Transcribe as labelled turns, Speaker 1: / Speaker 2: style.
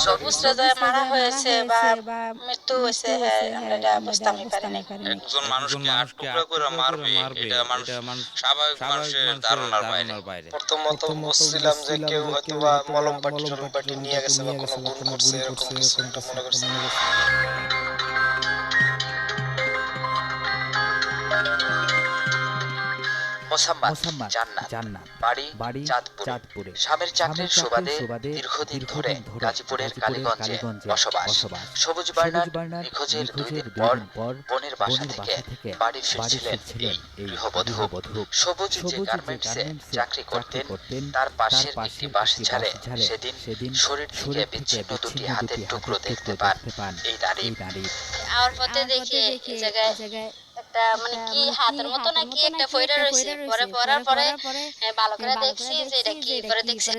Speaker 1: সবুজ রাজায় মারা হয়েছে বা মৃত্যু হয়েছে, হ্যাঁ আমরা এটা বুঝতামই পারি নাই।
Speaker 2: একজন মানুষকে ৮ টুকরা করে মারবে, এটা মানুষ স্বাভাবিক মানুষের ধারণার বাইরে।
Speaker 3: প্রথমত বুঝছিলাম যে কেউ হয়তোবা মলম পাটি টলম পাটি নিয়ে গেছে বা কোনো গুণ করছে এরকম কিছু একটা মনে করছে।
Speaker 4: মোসাম্মদ জান্নাত, বাড়ি চাঁদপুরে। স্বামীর চাকরির সুবাদে দীর্ঘদিন ধরে গাজীপুরের কালীগঞ্জে বসবাস। সবুজ বার্নার্ড নিখোঁজের ২ দিন পর বোনের বাসা থেকে বাড়ি ফিরছিলেন এই গৃহবধূ। সবুজ যে গার্মেন্টসে চাকরি করতেন, তার পাশের একটি বাঁশঝাড়ে সেদিন শরীর থেকে বিচ্ছিন্ন ২টি হাতের টুকরো দেখতে পান এই নারী।
Speaker 1: আর পথে দেখি এই জায়গায় একটা মানে কি হাতের মতো নাকি একটা পয়রা রয়েছে, পরে পরার পরে ভালো করে দেখছি যে এটা কি, পরে দেখছি